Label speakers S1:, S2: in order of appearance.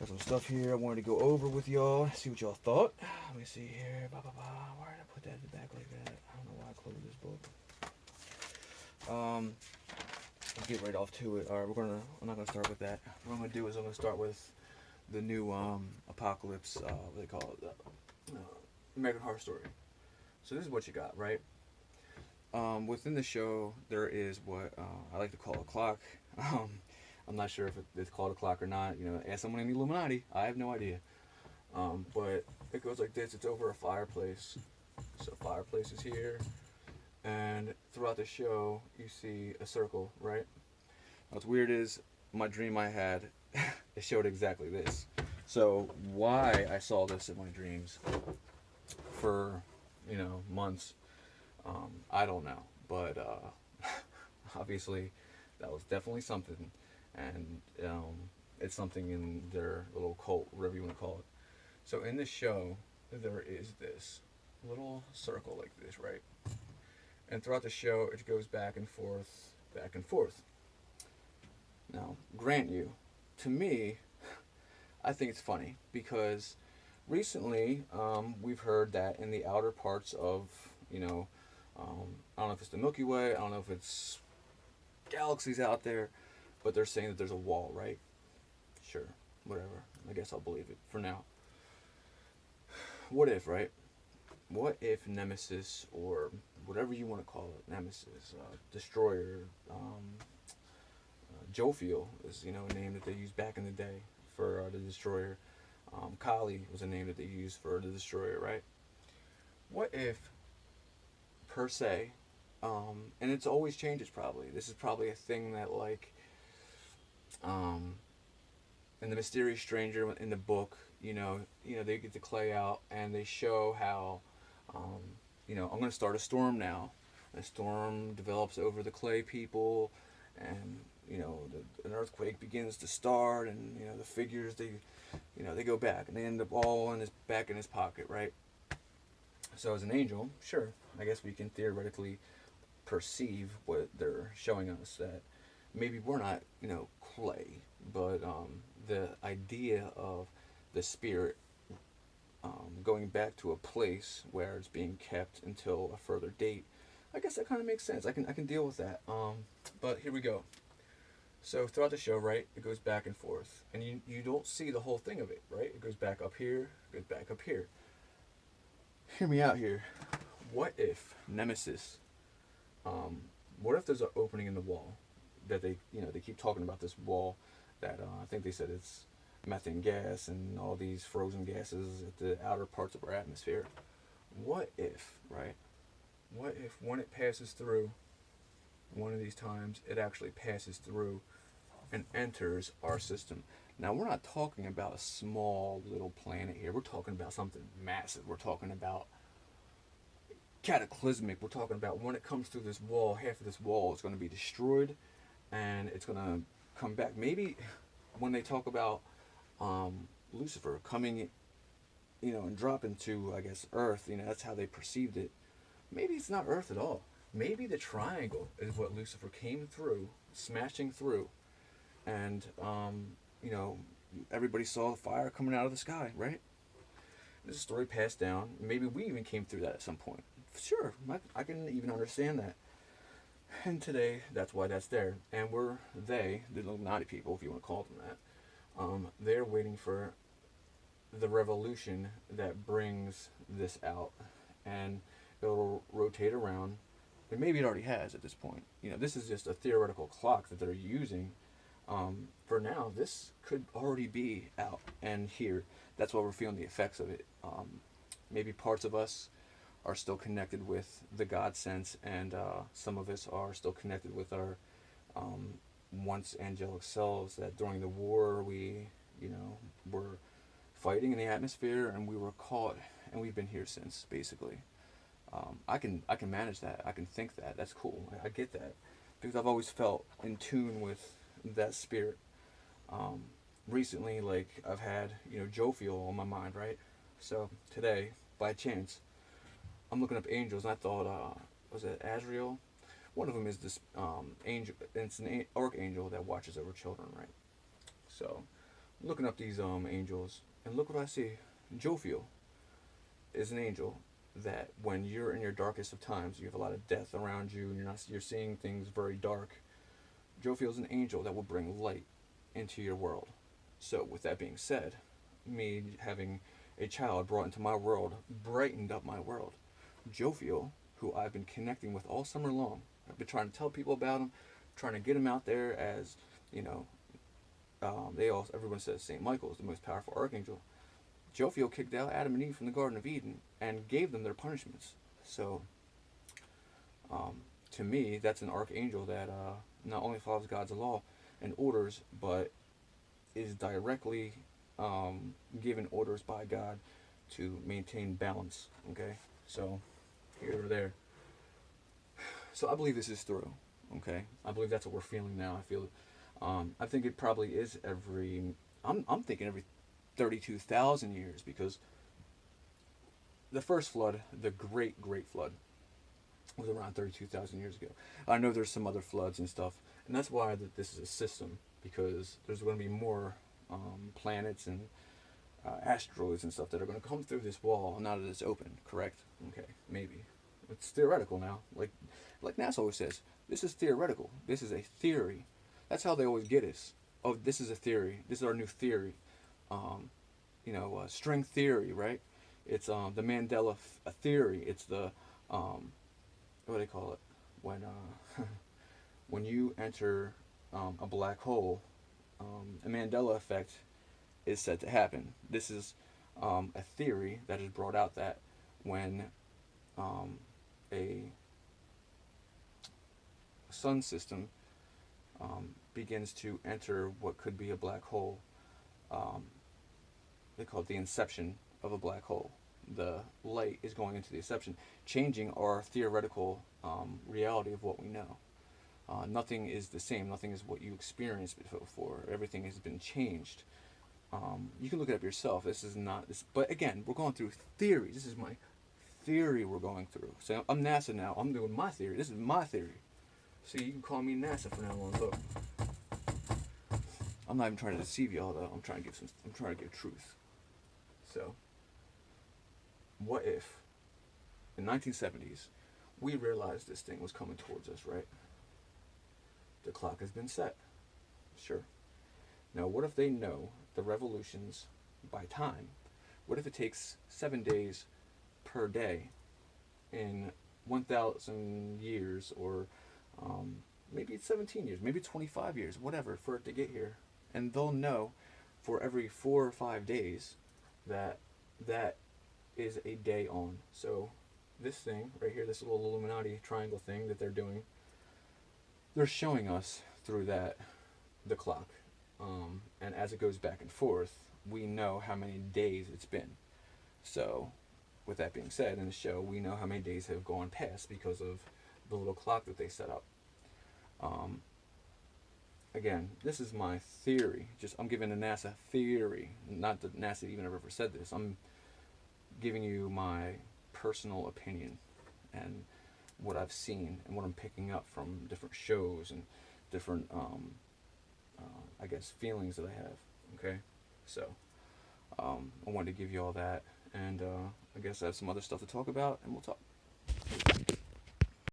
S1: Got some stuff here I wanted to go over with y'all, see what y'all thought. Let me see here. Why did I put that in the back like that? I don't know why I closed this book. Let's get right off to it. All right, I'm not gonna start with that. What I'm gonna do is I'm gonna start with the new apocalypse. What they call it? American Horror Story. So this is what you got, right? Within the show, there is what I like to call a clock. I'm not sure if it's called a clock or not. You know, ask someone in the Illuminati. I have no idea. But it goes like this. It's over a fireplace. So fireplace is here. And throughout the show, you see a circle, right? What's weird is my dream I had, it showed exactly this. So why I saw this in my dreams for, months, I don't know. But obviously, that was definitely something. And it's something in their little cult, whatever you want to call it. So in the show, there is this little circle like this, right? And throughout the show, it goes back and forth, back and forth. Now, grant you, to me, I think it's funny because recently we've heard that in the outer parts of, I don't know if it's the Milky Way, I don't know if it's galaxies out there, but they're saying that there's a wall, right? Sure, whatever. I guess I'll believe it for now. What if, right? What if Nemesis, or whatever you want to call it, Nemesis, Destroyer, Jophael is, a name that they used back in the day for the Destroyer. Kali was a name that they used for the Destroyer, right? What if, per se, and it's always changes probably. This is probably a thing that in the Mysterious Stranger in the book, they get the clay out and they show how, I'm going to start a storm now. A storm develops over the clay people, and an earthquake begins to start, and the figures they go back and they end up all back in his pocket, right? So as an angel, sure, I guess we can theoretically perceive what they're showing us, that maybe we're not clay, but the idea of the spirit going back to a place where it's being kept until a further date, I guess that kind of makes sense. I can deal with that. But here we go. So throughout the show, right, it goes back and forth, and you don't see the whole thing of it, right? It goes back up here, goes back up here. Hear me out here. What if Nemesis? What if there's an opening in the wall that they keep talking about, this wall that I think they said it's methane gas and all these frozen gases at the outer parts of our atmosphere. What if, right? What if when it passes through, one of these times, it actually passes through and enters our system? Now, we're not talking about a small little planet here. We're talking about something massive. We're talking about cataclysmic. We're talking about when it comes through this wall, half of this wall is going to be destroyed and it's going to come back. Maybe when they talk about Lucifer coming, and dropping to, I guess, Earth, that's how they perceived it. Maybe it's not Earth at all. Maybe the triangle is what Lucifer came through, smashing through, and, everybody saw the fire coming out of the sky, right? This story passed down. Maybe we even came through that at some point. Sure, I can even understand that. And today, that's why that's there. And the Illuminati people, if you want to call them that, they're waiting for the revolution that brings this out. And it'll rotate around. And maybe it already has at this point. This is just a theoretical clock that they're using. For now, this could already be out and here. That's why we're feeling the effects of it. Maybe parts of us are still connected with the God sense, and some of us are still connected with our once angelic selves, that during the war we were fighting in the atmosphere and we were caught, and we've been here since, basically. I can manage that. I can think that. That's cool. I get that, because I've always felt in tune with that spirit. Recently, I've had Jophael on my mind, right? So today, by chance, I'm looking up angels, and I thought, was it Azrael? One of them is this angel. It's an archangel that watches over children, right? So looking up these angels, and look what I see. Jophael is an angel that when you're in your darkest of times, you have a lot of death around you, and you're seeing things very dark. Jophael is an angel that will bring light into your world. So with that being said, me having a child brought into my world brightened up my world. Jophael, who I've been connecting with all summer long, I've been trying to tell people about him, trying to get him out there as, you know, everyone says St. Michael is the most powerful archangel. Jophael kicked out Adam and Eve from the Garden of Eden and gave them their punishments. So, to me, that's an archangel that not only follows God's law and orders, but is directly given orders by God to maintain balance. Okay, so here or there. So I believe this is through. Okay, I believe that's what we're feeling now. I feel. I think it probably is every. I'm thinking every 32,000 years, because the first flood, the great flood, was around 32,000 years ago. I know there's some other floods and stuff, and that's why this is a system, because there's going to be more planets and asteroids and stuff that are going to come through this wall now that it's open. Correct? Okay, maybe. It's theoretical now. Like NASA always says, this is theoretical. This is a theory. That's how they always get us. Oh, this is a theory. This is our new theory. String theory, right? It's the Mandela theory. It's the what do they call it when when you enter a black hole, a Mandela effect is said to happen. This is a theory that is brought out that when a sun system begins to enter what could be a black hole, they call it the inception of a black hole. The light is going into the inception, changing our theoretical reality of what we know. Nothing is the same. Nothing is what you experienced before. Everything has been changed. You can look it up yourself. This is not this, but again, we're going through theory. This is my theory we're going through. So I'm NASA now. I'm doing my theory. This is my theory. See, you can call me NASA from now on. Look, I'm not even trying to deceive y'all though. I'm trying to give truth. So, what if in 1970s we realized this thing was coming towards us, right? The clock has been set. Sure. Now, what if they know the revolutions by time? What if it takes 7 days per day in 1,000 years, or maybe it's 17 years, maybe 25 years, whatever, for it to get here? And they'll know for every 4 or 5 days that is a day on. So this thing right here, this little Illuminati triangle thing that they're doing, they're showing us through the clock. And as it goes back and forth, we know how many days it's been. So with that being said, in the show, we know how many days have gone past because of the little clock that they set up. Again, this is my theory. I'm giving a NASA theory. Not that NASA even ever said this. I'm giving you my personal opinion and what I've seen and what I'm picking up from different shows and different, feelings that I have. Okay? So, I wanted to give you all that. And I guess I have some other stuff to talk about, and we'll talk.